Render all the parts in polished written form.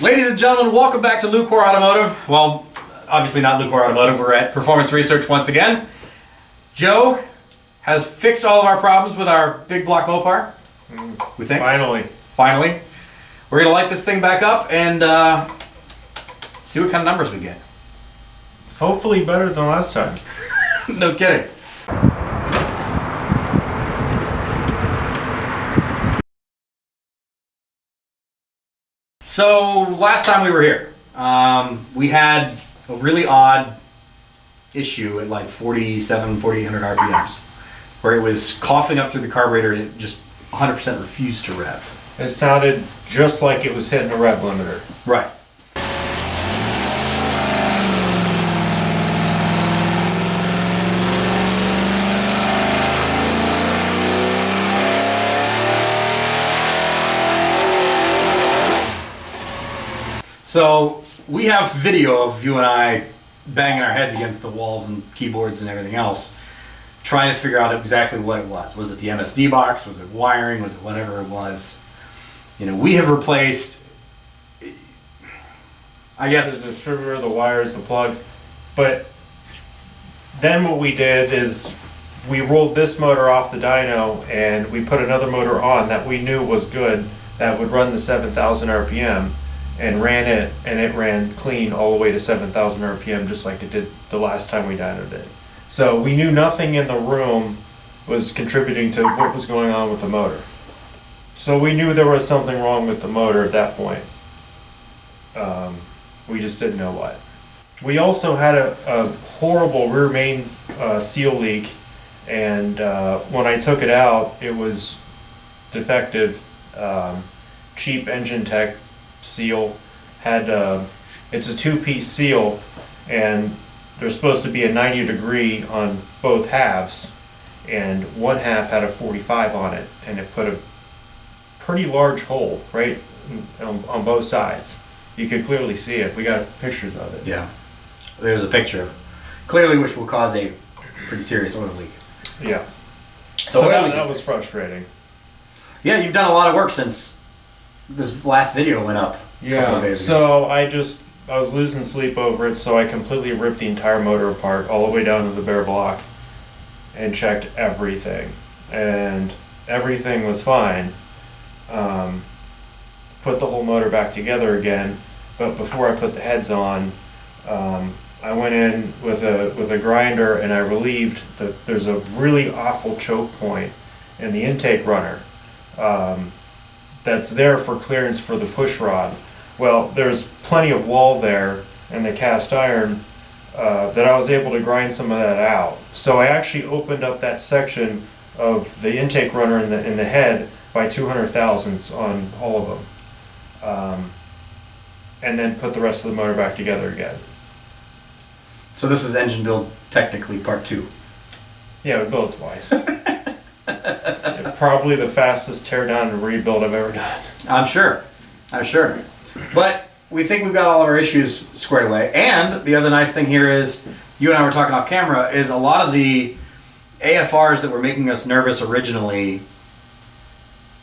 Ladies and gentlemen, welcome back to Lucore Automotive. Well, obviously not Lucore Automotive. We're at Performance Research once again. Joe has fixed all of our problems with our big block Mopar. We think. Finally. We're going to light this thing back up and see what kind of numbers we get. Hopefully better than last time. No kidding. So last time we were here, we had a really odd issue at like 4,800 RPMs, where it was coughing up through the carburetor and it just 100% refused to rev. It sounded just like it was hitting a rev limiter. Right. So we have video of you and I banging our heads against the walls and keyboards and everything else, trying to figure out exactly what it was. Was it the MSD box? Was it wiring? Was it whatever it was? You know, we have replaced, I guess, the distributor, the wires, the plugs. But then what we did is we rolled this motor off the dyno and we put another motor on that we knew was good, that would run the 7,000 RPM. And ran it, and it ran clean all the way to 7,000 RPM, just like it did the last time we dynoed it. So we knew nothing in the room was contributing to what was going on with the motor. So we knew there was something wrong with the motor at that point. We just didn't know what. We also had a horrible rear main seal leak, and when I took it out, it was defective. Cheap Engine Tech seal had it's a two-piece seal, and there's supposed to be a 90-degree on both halves, and one half had a 45 on it, and it put a pretty large hole right on both sides. You could clearly see it. We got pictures of it. Yeah, there's a picture of clearly, which will cause a pretty serious oil leak. Yeah. So that was frustrating. Yeah, you've done a lot of work since this last video went up. Yeah, so I was losing sleep over it, so I completely ripped the entire motor apart all the way down to the bare block and checked everything, and everything was fine. Put the whole motor back together again, but before I put the heads on, I went in with a grinder and I relieved that there's a really awful choke point in the intake runner. That's there for clearance for the push rod. Well, there's plenty of wall there and the cast iron that I was able to grind some of that out. So I actually opened up that section of the intake runner in the head by 200 thousandths on all of them, and then put the rest of the motor back together again. So this is engine build technically part 2. Yeah, we built it twice. Probably the fastest tear down and rebuild I've ever done. I'm sure. But we think we've got all of our issues squared away. And the other nice thing here is, you and I were talking off camera, is a lot of the AFRs that were making us nervous originally,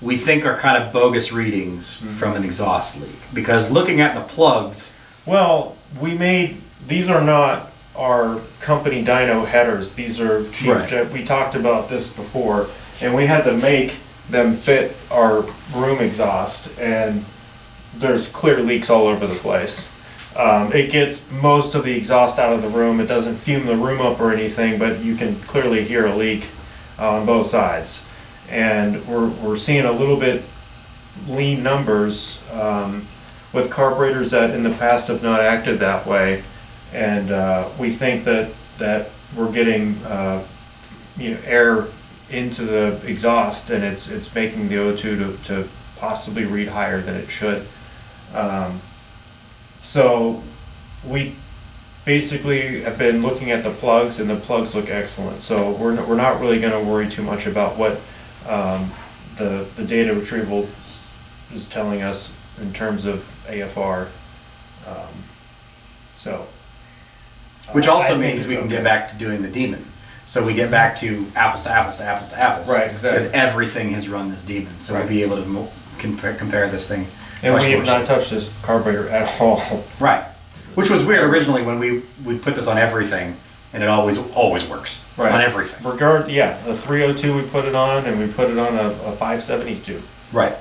we think are kind of bogus readings from an exhaust leak. Because looking at the plugs... Well, these are not our company dyno headers. These are cheap. Right. We talked about this before, and we had to make them fit our room exhaust, and there's clear leaks all over the place. It gets most of the exhaust out of the room. It doesn't fume the room up or anything, but you can clearly hear a leak on both sides. And we're seeing a little bit lean numbers with carburetors that in the past have not acted that way. And we think that we're getting air into the exhaust, and it's making the O2 to possibly read higher than it should. So we basically have been looking at the plugs, and the plugs look excellent. So we're not really going to worry too much about what the data retrieval is telling us in terms of AFR. Which also means we can get back to doing the demon. So we get back to apples to apples to apples to apples. Right, exactly. Because everything has run this demon. So we'll be able to compare this thing And much we have more not touched this carburetor at all. Right. Which was weird originally when we put this on everything, and it always works Right. on everything. The 302 we put it on, and we put it on a 572. Right.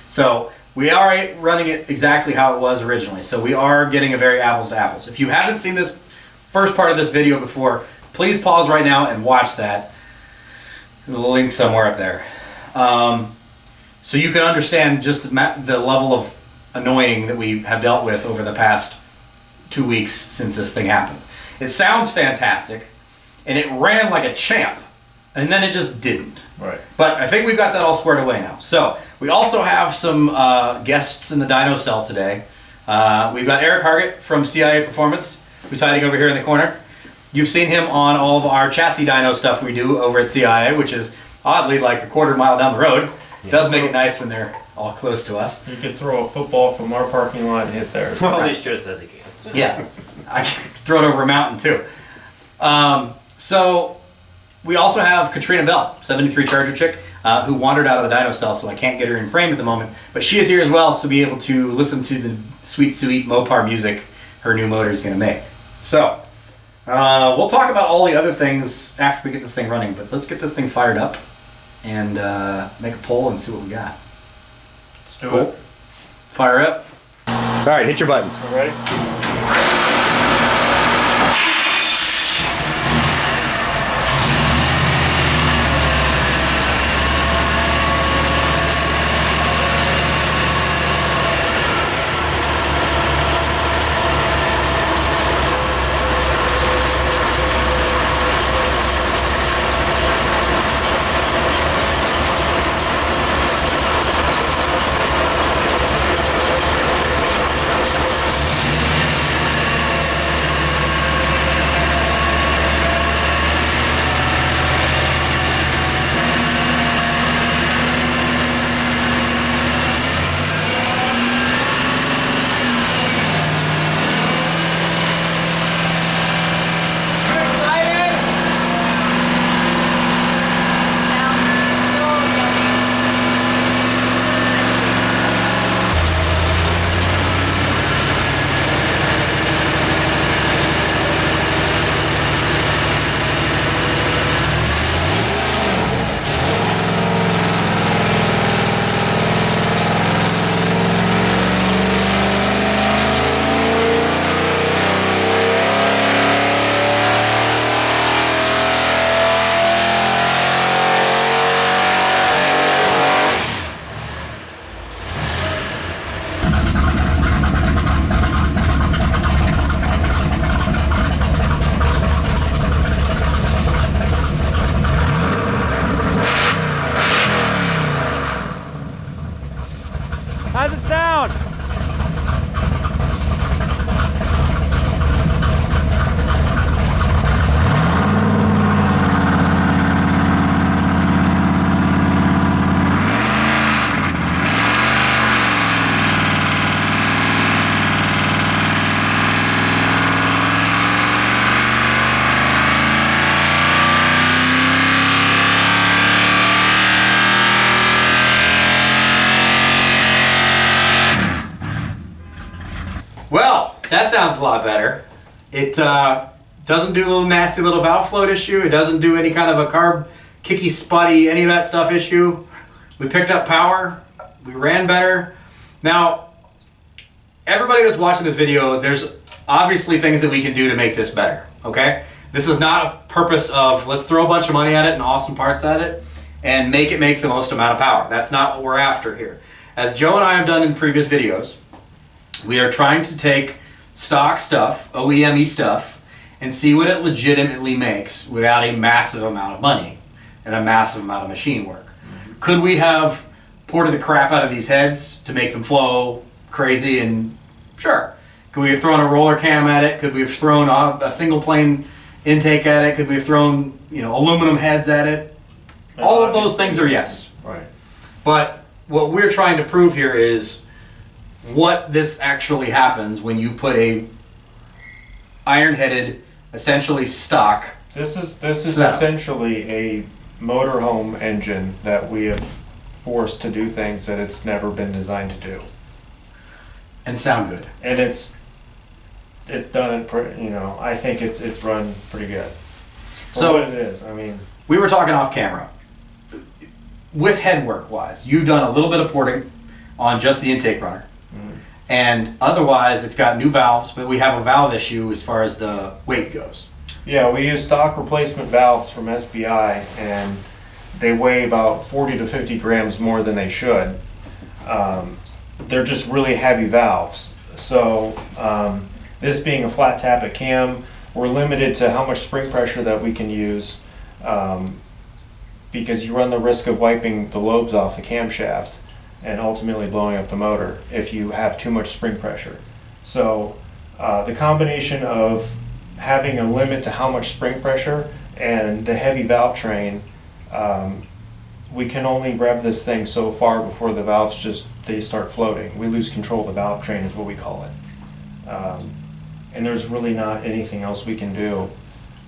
So we are running it exactly how it was originally. So we are getting a very apples to apples. If you haven't seen this first part of this video before, please pause right now and watch that. The link somewhere up there. So you can understand just the level of annoying that we have dealt with over the past 2 weeks since this thing happened. It sounds fantastic, and it ran like a champ, and then it just didn't. Right. But I think we've got that all squared away now. So we also have some guests in the dyno cell today. We've got Eric Hargett from CIA Performance, who's hiding over here in the corner. You've seen him on all of our chassis dyno stuff we do over at CIA, which is oddly like a quarter mile down the road. It does make it nice when they're all close to us. You could throw a football from our parking lot and hit theirs. Well, at least Joe says he can. Yeah, I can throw it over a mountain too. So we also have Katrina Bell, 73 Charger chick, who wandered out of the dyno cell, so I can't get her in frame at the moment. But she is here as well, so be able to listen to the sweet, sweet Mopar music her new motor is going to make. So we'll talk about all the other things after we get this thing running, but let's get this thing fired up and make a poll and see what we got. Let's do it. Fire up. All right, hit your buttons. All ready? How's it sound? Well, that sounds a lot better. It doesn't do a little nasty little valve float issue. It doesn't do any kind of a carb kicky, spotty, any of that stuff issue. We picked up power. We ran better. Now, everybody that's watching this video, there's obviously things that we can do to make this better, okay? This is not a purpose of let's throw a bunch of money at it and awesome parts at it and make it make the most amount of power. That's not what we're after here. As Joe and I have done in previous videos, we are trying to take stock stuff, OEM-y stuff, and see what it legitimately makes without a massive amount of money and a massive amount of machine work. Could we have ported the crap out of these heads to make them flow crazy? And sure. Could we have thrown a roller cam at it? Could we have thrown a single plane intake at it? Could we have thrown, aluminum heads at it? All of those things are yes. Right. But what we're trying to prove here is what this actually happens when you put a iron-headed, essentially stock. This is setup. essentially a motorhome engine that we have forced to do things that it's never been designed to do. And sound good. And it's done it pretty, you know, I think it's run pretty good. For So- what it is, I mean, We were talking off camera. With headwork wise, you've done a little bit of porting on just the intake runner. And otherwise, it's got new valves, but we have a valve issue as far as the weight goes. yeah, we use stock replacement valves from SBI, and they weigh about 40 to 50 grams more than they should. They're just really heavy valves. So this being a flat tappet cam, we're limited to how much spring pressure that we can use, because you run the risk of wiping the lobes off the camshaft and ultimately blowing up the motor if you have too much spring pressure. So the combination of having a limit to how much spring pressure and the heavy valve train, we can only rev this thing so far before the valves they start floating. We lose control of the valve train is what we call it. And there's really not anything else we can do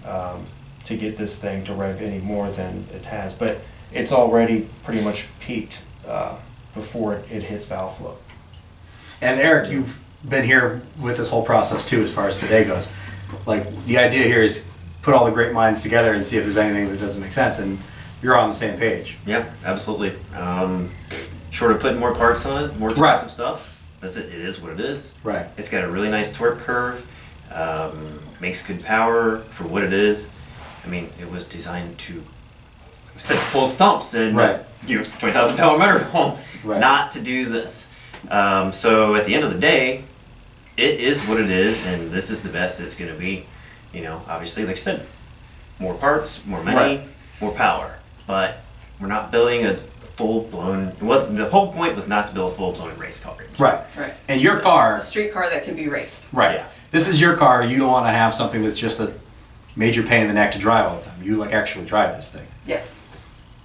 to get this thing to rev any more than it has. But it's already pretty much peaked before it hits valve float. And Eric, you've been here with this whole process too, as far as today goes. Like, the idea here is put all the great minds together and see if there's anything that doesn't make sense, and you're on the same page. Yeah, absolutely. Short of putting more parts on it, more expensive stuff. That's it. It is what it is. Right. It's got a really nice torque curve. Makes good power for what it is. I mean, it was designed to pull stumps and Right. 20,000 pound motorhome, Right. not to do this. So at the end of the day, it is what it is, and this is the best that it's going to be. You know, obviously, like I said, more parts, more money, Right. more power. But we're not building a full-blown. It wasn't. The whole point was not to build a full-blown race car. Right. Right. And your car, A street car that can be raced. right. Yeah. This is your car. You don't want to have something that's just a major pain in the neck to drive all the time. You like actually drive this thing. Yes.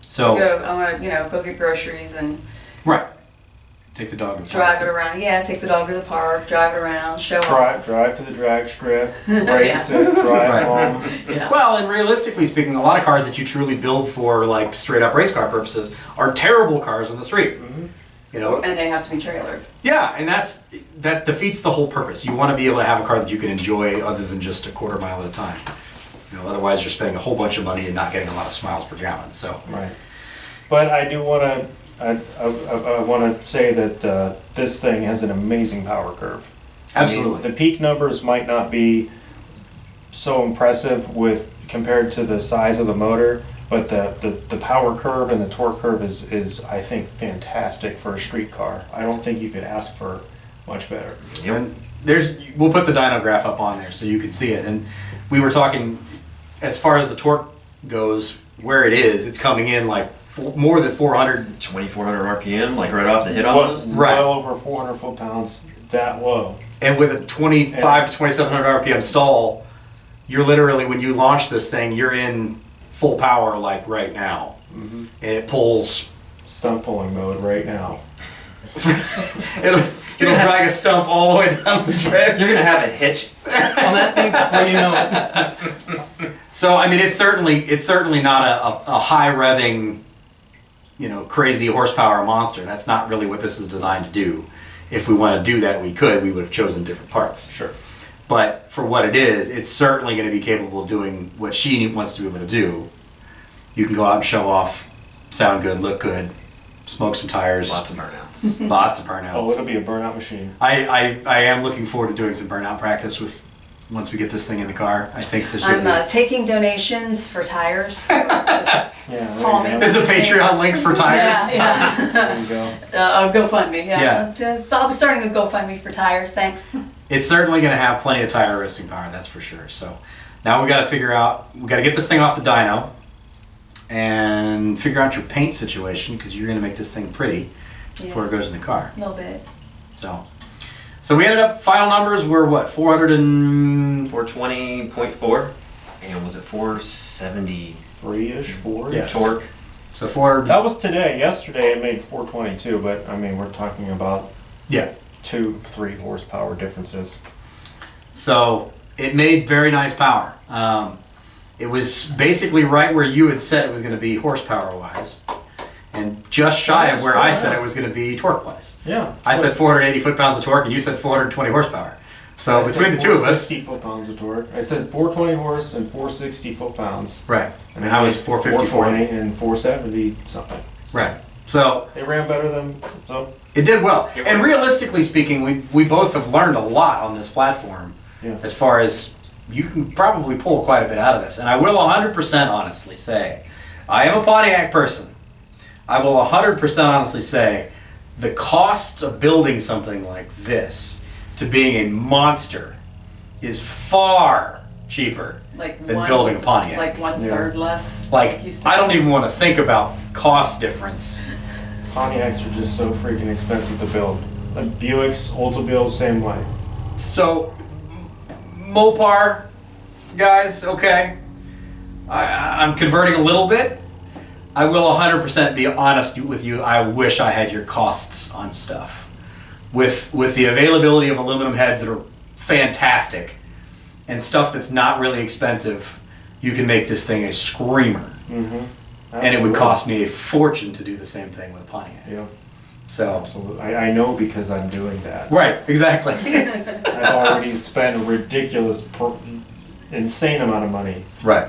So, I want to, go get groceries and right. Take the dog to the drive park. it around. Yeah, take the dog to the park, drive it around, show off. Drive to the drag strip, race it, drive Right. home. Yeah. Well, and realistically speaking, a lot of cars that you truly build for like straight up race car purposes are terrible cars on the street. You know, And they have to be trailered. yeah, and that defeats the whole purpose. You want to be able to have a car that you can enjoy other than just a quarter mile at a time. You know, otherwise you're spending a whole bunch of money and not getting a lot of miles per gallon. So, Right. But I do want to, I want to say that this thing has an amazing power curve. I mean, absolutely. the peak numbers might not be so impressive compared to the size of the motor, but the power curve and the torque curve is I think fantastic for a street car. I don't think you could ask for much better. And we'll put the dyno graph up on there so you can see it. And we were talking, as far as the torque goes, where it is, it's coming in like more than 400. 2,400 RPM, like right off the hit Well, almost. Right. well over 400 foot-pounds that low. And with a 25 to 2,700 RPM stall, you're literally, when you launch this thing, you're in full power like right now. And it pulls, Stunt pulling mode right now. it'll drag a stump all the way down the track. You're gonna have a hitch on that thing before you know it. So, I mean, it's certainly not a high revving, crazy horsepower monster. That's not really what this is designed to do. If we want to do that, we could. We would have chosen different parts. Sure. But for what it is, it's certainly going to be capable of doing what she wants to be able to do. You can go out and show off, sound good, look good, smoke some tires. Lots of burnouts. Lots of burnouts. Oh, it'll be a burnout machine. I am looking forward to doing some burnout practice once we get this thing in the car. I think there's I'm taking donations for tires. So just Yeah, Call there you me. go. There's a Patreon link for tires. Yeah, There you go. GoFundMe. Yeah. I'll be starting a GoFundMe for tires. Thanks. It's certainly going to have plenty of tire racing power, that's for sure. So now we got to get this thing off the dyno and figure out your paint situation, because you're going to make this thing pretty before it goes in the car. A little bit. So we ended up, final numbers were what, 420.4, and was it 470 3-ish, 4. Yeah. torque? So 400, That was today. Yesterday it made 422, but I mean, we're talking about yeah. 2-3 horsepower differences. So it made very nice power. It was basically right where you had said it was going to be horsepower wise. and just shy of where I said it was going to be torque-wise. Yeah. I said 480 foot-pounds of torque, and you said 420 horsepower. So I between said the two of us, 460 foot-pounds of torque. I said 420 horse and 460 foot-pounds. right? I mean, I was 450, 420 and 470 something. right? So They ran better than so. it did well. It And works. realistically speaking, we both have learned a lot on this platform. Yeah. As far as you can probably pull quite a bit out of this. And I will 100% honestly say, I am a Pontiac person. I will 100% honestly say the costs of building something like this to being a monster is far cheaper Like than building a Pontiac. Like 1/3 less. Like, you said. I don't even want to think about cost difference. Pontiacs are just so freaking expensive to build. Like Buicks, Oldsmobile, same way. So, Mopar, guys, okay. I'm converting a little bit. I will 100% be honest with you. I wish I had your costs on stuff. With the availability of aluminum heads that are fantastic and stuff that's not really expensive, you can make this thing a screamer. Mm-hmm. And it would cost me a fortune to do the same thing with a Pontiac. Yeah, So, absolutely. I know because I'm doing that. right, exactly. I've already spent a ridiculous, insane amount of money Right.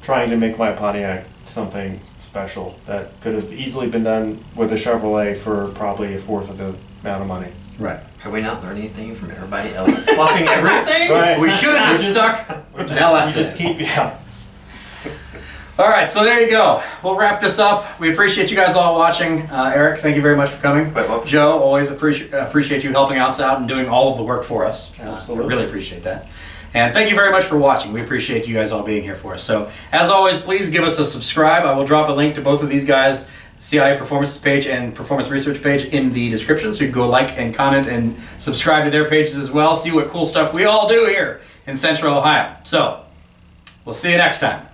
trying to make my Pontiac something special that could have easily been done with a Chevrolet for probably a fourth of the amount of money. Right. Have we not learned anything from everybody else? Swapping everything? Right. We should have just stuck with an We LS. just keep, yeah. All right, so there you go. We'll wrap this up. We appreciate you guys all watching. Eric, thank you very much for coming. Quite welcome. Joe, always appreciate you helping us out and doing all of the work for us. Absolutely. I really appreciate that. And thank you very much for watching. We appreciate you guys all being here for us. So, as always, please give us a subscribe. I will drop a link to both of these guys' CIA Performance page and Performance Research page in the description, so you can go like and comment and subscribe to their pages as well. See what cool stuff we all do here in Central Ohio. So, we'll see you next time.